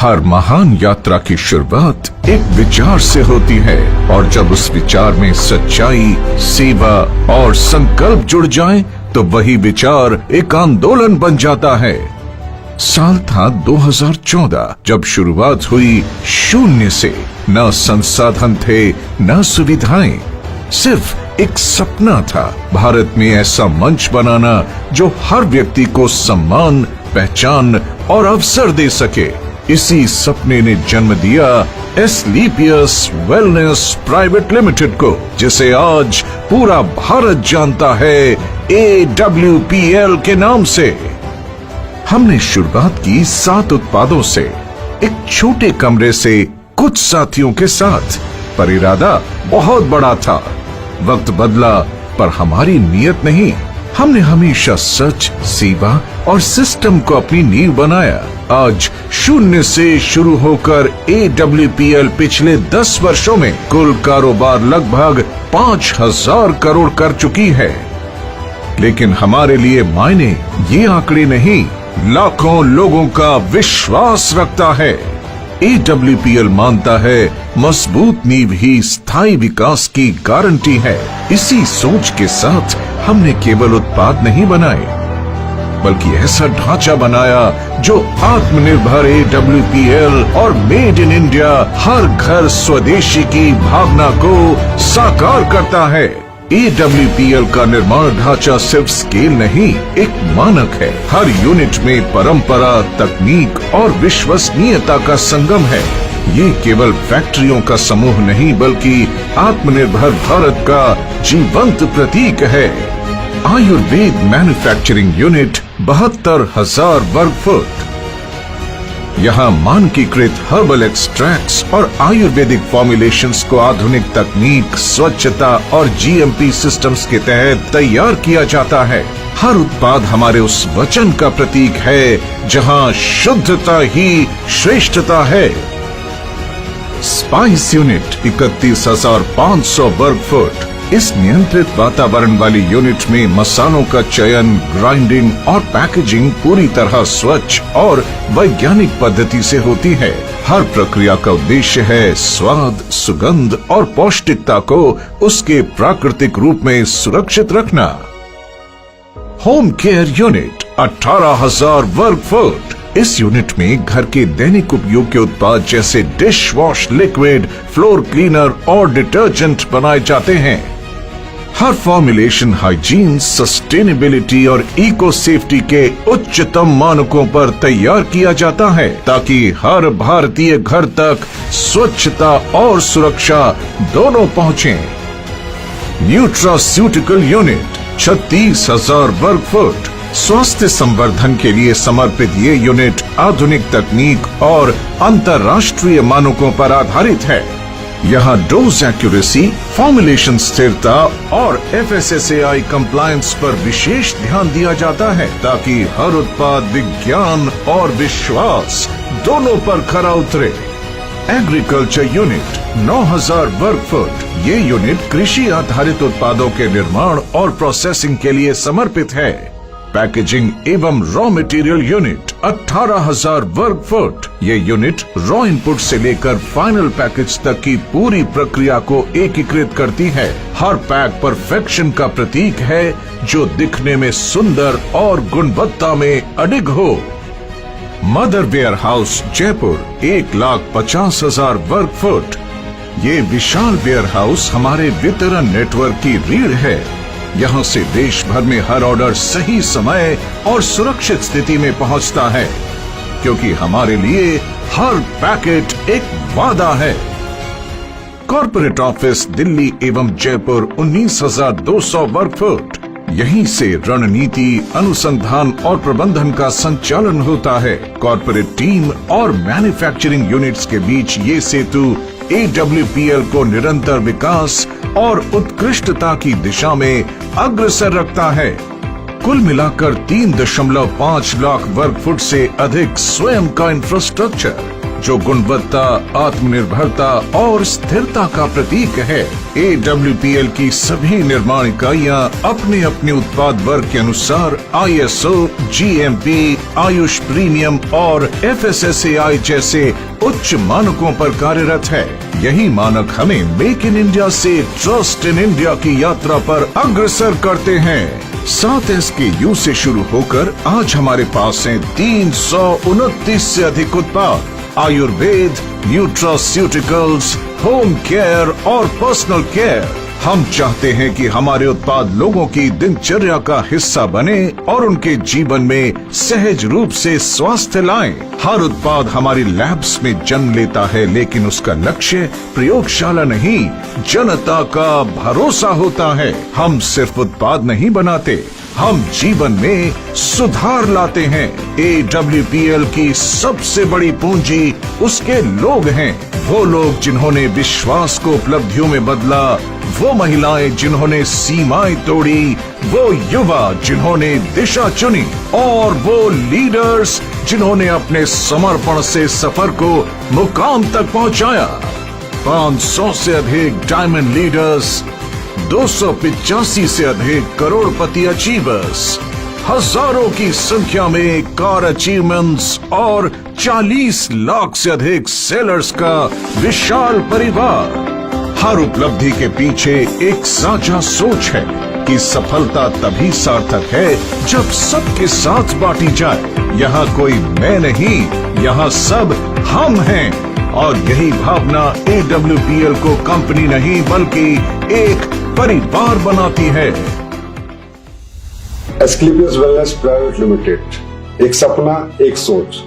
हर महान यात्रा की शुरुआत एक विचार से होती है और जब उस विचार में सच्चाई, सेवा और संकल्प जुड़ जाएं, तो वही विचार एक आंदोलन बन जाता है। साल था 2014 जब शुरुआत हुई शून्य से। न संसाधन थे, न सुविधाएं, सिर्फ एक सपना था, भारत में ऐसा मंच बनाना जो हर व्यक्ति को सम्मान, पहचान और अवसर दे सके। इसी सपने ने जन्म दिया एस्क्लेपियस वेलनेस प्राइवेट लिमिटेड को, जिसे आज पूरा भारत जानता है AWPL के नाम से। हमने शुरुआत की 7 उत्पादों से, एक छोटे कमरे से, कुछ साथियों के साथ, पर इरादा बहुत बड़ा था। वक्त बदला पर हमारी नियत नहीं। हमने हमेशा सच, सेवा और सिस्टम को अपनी नींव बनाया। आज शून्य से शुरू होकर AWPL पिछले 10 वर्षों में कुल कारोबार लगभग 5000 करोड़ कर चुकी है। लेकिन हमारे लिए मायने ये आंकड़े नहीं, लाखों लोगों का विश्वास रखता है। AWPL मानता है मजबूत नींव ही स्थायी विकास की गारंटी है। इसी सोच के साथ हमने केवल उत्पाद नहीं बनाए, बल्कि ऐसा ढांचा बनाया जो आत्मनिर्भर AWPL और मेड इन इंडिया, हर घर स्वदेशी की भावना को साकार करता है। AWPL का निर्माण ढांचा सिर्फ स्केल नहीं, एक मानक है। हर यूनिट में परंपरा, तकनीक और विश्वसनीयता का संगम है। ये केवल फैक्ट्रियों का समूह नहीं, बल्कि आत्मनिर्भर भारत का जीवंत प्रतीक है। आयुर्वेद मैन्युफैक्चरिंग यूनिट 72,000 वर्ग फुट। यहाँ मानकीकृत हर्बल एक्सट्रैक्ट्स और आयुर्वेदिक फॉर्मुलेशंस को आधुनिक तकनीक, स्वच्छता और GMP सिस्टम्स के तहत तैयार किया जाता है। हर उत्पाद हमारे उस वचन का प्रतीक है जहाँ शुद्धता ही श्रेष्ठता है। स्पाइस यूनिट 31,500 वर्ग फुट। इस नियंत्रित वातावरण वाली यूनिट में मसालों का चयन, ग्राइंडिंग और पैकेजिंग पूरी तरह स्वच्छ और वैज्ञानिक पद्धति से होती है। हर प्रक्रिया का उद्देश्य है स्वाद, सुगंध और पौष्टिकता को उसके प्राकृतिक रूप में सुरक्षित रखना। होम केयर यूनिट 18,000 वर्ग फुट। इस यूनिट में घर के दैनिक उपयोग के उत्पाद जैसे dish wash liquid, floor cleaner और डिटर्जेंट बनाए जाते हैं। हर फॉर्मुलेशन हाइजीन, सस्टेनेबिलिटी और इको सेफ्टी के उच्चतम मानकों पर तैयार किया जाता है, ताकि हर भारतीय घर तक स्वच्छता और सुरक्षा दोनों पहुंचे। न्यूट्रास्यूटिकल यूनिट 36,000 वर्ग फुट। स्वास्थ्य संवर्धन के लिए समर्पित ये यूनिट आधुनिक तकनीक और अंतर्राष्ट्रीय मानकों पर आधारित है। यहाँ डोज एक्यूरेसी, फॉर्मुलेशन स्थिरता और FSSAI कंप्लायंस पर विशेष ध्यान दिया जाता है, ताकि हर उत्पाद विज्ञान और विश्वास दोनों पर खरा उतरे। एग्रीकल्चर यूनिट 9,000 वर्ग फुट। ये यूनिट कृषि आधारित उत्पादों के निर्माण और प्रोसेसिंग के लिए समर्पित है। पैकेजिंग एवं रॉ मटेरियल यूनिट 18,000 वर्ग फुट। ये यूनिट रॉ इनपुट से लेकर फाइनल पैकेज तक की पूरी प्रक्रिया को एकीकृत करती है। हर पैक परफेक्शन का प्रतीक है, जो दिखने में सुंदर और गुणवत्ता में अडिग हो। मदर वेयर हाउस जयपुर 1,50,000 वर्ग फुट। ये विशाल वेयर हाउस हमारे वितरण नेटवर्क की रीढ़ है। यहाँ से देश भर में हर ऑर्डर सही समय और सुरक्षित स्थिति में पहुँचता है, क्योंकि हमारे लिए हर पैकेट एक वादा है। कॉर्पोरेट ऑफिस दिल्ली एवं जयपुर 19,200 वर्ग फुट। यहीं से रणनीति, अनुसंधान और प्रबंधन का संचालन होता है। कॉर्पोरेट टीम और मैन्युफैक्चरिंग यूनिट्स के बीच ये सेतु AWPL को निरंतर विकास और उत्कृष्टता की दिशा में अग्रसर रखता है। कुल मिलाकर 3.5 लाख वर्ग फुट से अधिक स्वयं का इंफ्रास्ट्रक्चर, जो गुणवत्ता, आत्मनिर्भरता और स्थिरता का प्रतीक है। AWPL की सभी निर्माण इकाइयाँ अपने अपने उत्पाद वर्ग के अनुसार ISO, GMP, आयुष प्रीमियम और FSSAI जैसे उच्च मानकों पर कार्यरत है। यही मानक हमें मेक इन इंडिया से ट्रस्ट इन इंडिया की यात्रा पर अग्रसर करते हैं। 7 SKU से शुरू होकर आज हमारे पास हैं 329 से अधिक उत्पाद। आयुर्वेद, न्यूट्रास्यूटिकल्स, होम केयर और पर्सनल केयर। हम चाहते हैं कि हमारे उत्पाद लोगों की दिनचर्या का हिस्सा बने और उनके जीवन में सहज रूप से स्वास्थ्य लाएं। हर उत्पाद हमारी लैब्स में जन्म लेता है, लेकिन उसका लक्ष्य प्रयोगशाला नहीं, जनता का भरोसा होता है। हम सिर्फ उत्पाद नहीं बनाते, हम जीवन में सुधार लाते हैं। AWPL की सबसे बड़ी पूंजी उसके लोग हैं। वो लोग जिन्होंने विश्वास को उपलब्धियों में बदला, वो महिलाएं जिन्होंने सीमाएं तोड़ी, वो युवा जिन्होंने दिशा चुनी और वो लीडर्स जिन्होंने अपने समर्पण से सफर को मुकाम तक पहुंचाया। 500 से अधिक डायमंड लीडर्स, 285 से अधिक करोड़पति अचीवर्स, हजारों की संख्या में कार अचीवमेंट्स और 40 लाख से अधिक सेलर्स का विशाल परिवार। हर उपलब्धि के पीछे एक साझा सोच है कि सफलता तभी सार्थक है जब सबके साथ बांटी जाए। यहाँ कोई मैं नहीं, यहाँ सब हम हैं। और यही भावना AWPL को कंपनी नहीं बल्कि एक परिवार बनाती है। एस्क्लेपियस वेलनेस प्राइवेट लिमिटेड, एक सपना, एक सोच,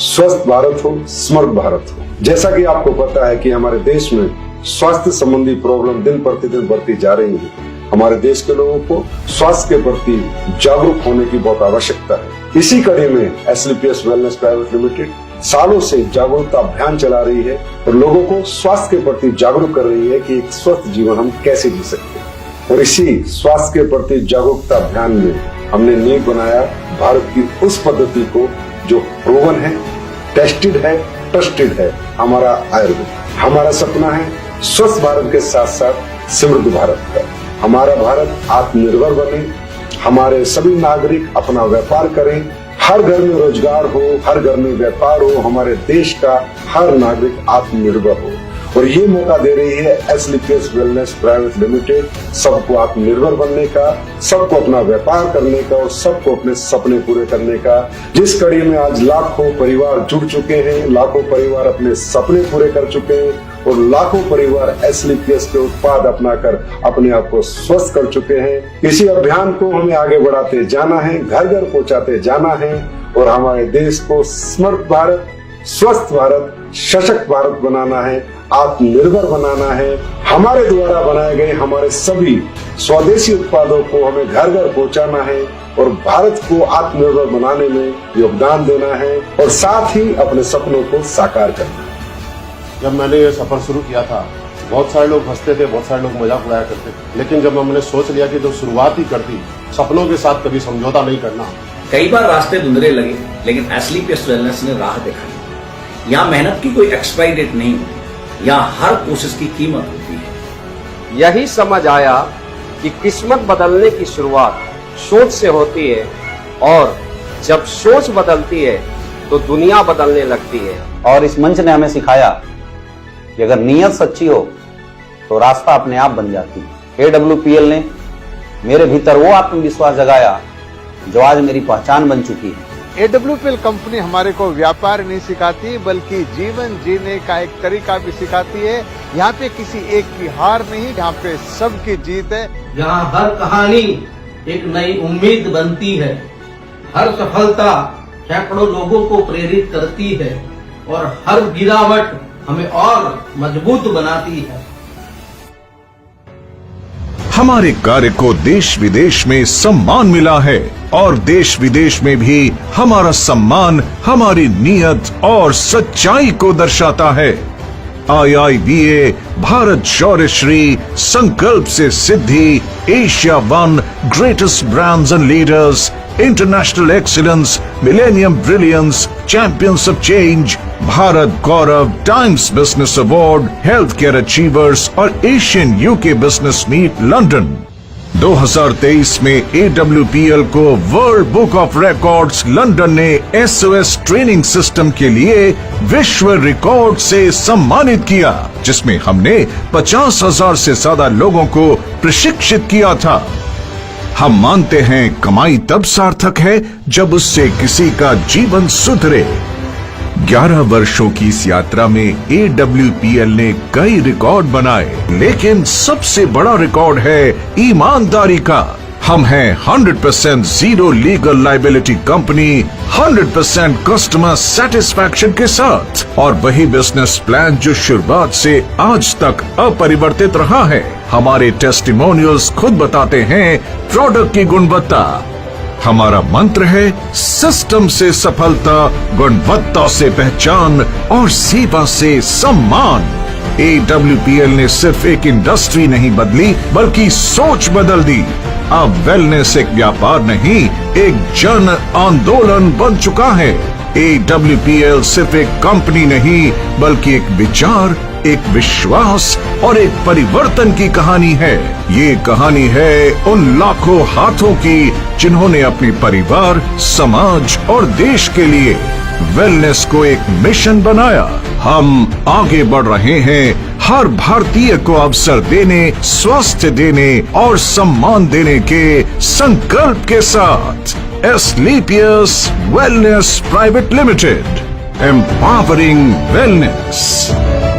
स्वस्थ भारत हो, समर्थ भारत हो। जैसा कि आपको पता है कि हमारे देश में स्वास्थ्य संबंधी प्रॉब्लम दिन प्रतिदिन बढ़ती जा रही है। हमारे देश के लोगों को स्वास्थ्य के प्रति जागरूक होने की बहुत आवश्यकता है। इसी कड़ी में एस्क्लेपियस वेलनेस प्राइवेट लिमिटेड सालों से जागरूकता अभियान चला रही है और लोगों को स्वास्थ्य के प्रति जागरूक कर रही है कि एक स्वस्थ जीवन हम कैसे जी सकते हैं। और इसी स्वास्थ्य के प्रति जागरूकता अभियान में हमने नींव बनाया भारत की उस पद्धति को जो प्रूवन है, टेस्टेड है, ट्रस्टेड है, हमारा आयुर्वेद। हमारा सपना है स्वस्थ भारत के साथ साथ समृद्ध भारत का। हमारा भारत आत्मनिर्भर बने, हमारे सभी नागरिक अपना व्यापार करें, हर घर में रोजगार हो, हर घर में व्यापार हो, हमारे देश का हर नागरिक आत्मनिर्भर हो। और ये मौका दे रही है एस्क्लेपियस वेलनेस प्राइवेट लिमिटेड सबको आत्मनिर्भर बनने का, सबको अपना व्यापार करने का और सबको अपने सपने पूरे करने का। जिस कड़ी में आज लाखों परिवार जुड़ चुके हैं, लाखों परिवार अपने सपने पूरे कर चुके हैं और लाखों परिवार एस्क्लेपियस के उत्पाद अपनाकर अपने आप को स्वस्थ कर चुके हैं। इसी अभियान को हमें आगे बढ़ाते जाना है, घर घर पहुंचाते जाना है और हमारे देश को समर्थ भारत, स्वस्थ भारत, सशक्त भारत बनाना है, आत्मनिर्भर बनाना है। हमारे द्वारा बनाए गए हमारे सभी स्वदेशी उत्पादों को हमें घर घर पहुंचाना है और भारत को आत्मनिर्भर बनाने में योगदान देना है और साथ ही अपने सपनों को साकार करना है। जब मैंने ये सफर शुरू किया था, बहुत सारे लोग हंसते थे, बहुत सारे लोग मजाक उड़ाया करते थे, लेकिन जब हमने सोच लिया कि जो शुरुआत ही कर दी, सपनों के साथ कभी समझौता नहीं करना। कई बार रास्ते धुंधले लगे, लेकिन एस्क्लेपियस वेलनेस ने राह दिखाई। यहाँ मेहनत की कोई एक्सपायरी डेट नहीं होती, यहाँ हर कोशिश की कीमत होती है। यही समझ आया कि किस्मत बदलने की शुरुआत सोच से होती है और जब सोच बदलती है तो दुनिया बदलने लगती है। और इस मंच ने हमें सिखाया कि अगर नीयत सच्ची हो तो रास्ता अपने आप बन जाती है। AWPL ने मेरे भीतर वो आत्मविश्वास जगाया जो आज मेरी पहचान बन चुकी है। AWPL कंपनी हमारे को व्यापार नहीं सिखाती बल्कि जीवन जीने का एक तरीका भी सिखाती है। यहाँ पे किसी एक की हार नहीं, यहाँ पे सबकी जीत है। यहाँ हर कहानी एक नई उम्मीद बनती है, हर सफलता सैकड़ों लोगों को प्रेरित करती है और हर गिरावट हमें और मजबूत बनाती है। हमारे कार्य को देश विदेश में सम्मान मिला है और देश विदेश में भी हमारा सम्मान हमारी नीयत और सच्चाई को दर्शाता है। IIBA भारत शौर्य श्री संकल्प से Siddhi Asia 1 greatest brands and leaders international excellence, millennium brilliance, champions of change, Bharat Gaurav, Times business award, health care achievers और Asian UK business meet London. 2023 में AWPL को world book of records London ने SOS ट्रेनिंग सिस्टम के लिए विश्व record से सम्मानित किया, जिसमें हमने 50,000 से ज्यादा लोगों को प्रशिक्षित किया था। हम मानते हैं कमाई तब सार्थक है जब उससे किसी का जीवन सुधरे। 11 वर्षों की इस यात्रा में AWPL ने कई रिकॉर्ड बनाए, लेकिन सबसे बड़ा रिकॉर्ड है ईमानदारी का। हम हैं 100% zero legal liability company, 100% customer satisfaction के साथ, और वही बिजनेस प्लान जो शुरुआत से आज तक अपरिवर्तित रहा है। हमारे टेस्टिमोनियल्स खुद बताते हैं प्रोडक्ट की गुणवत्ता। हमारा मंत्र है सिस्टम से सफलता, गुणवत्ता से पहचान और सेवा से सम्मान। AWPL ने सिर्फ एक इंडस्ट्री नहीं बदली, बल्कि सोच बदल दी। अब वेलनेस एक व्यापार नहीं, एक जन आंदोलन बन चुका है। AWPL सिर्फ एक कंपनी नहीं, बल्कि एक विचार, एक विश्वास और एक परिवर्तन की कहानी है। ये कहानी है उन लाखों हाथों की जिन्होंने अपने परिवार, समाज और देश के लिए वेलनेस को एक मिशन बनाया। हम आगे बढ़ रहे हैं हर भारतीय को अवसर देने, स्वास्थ्य देने और सम्मान देने के संकल्प के साथ। Asclepius Wellness Private Limited, empowering wellness।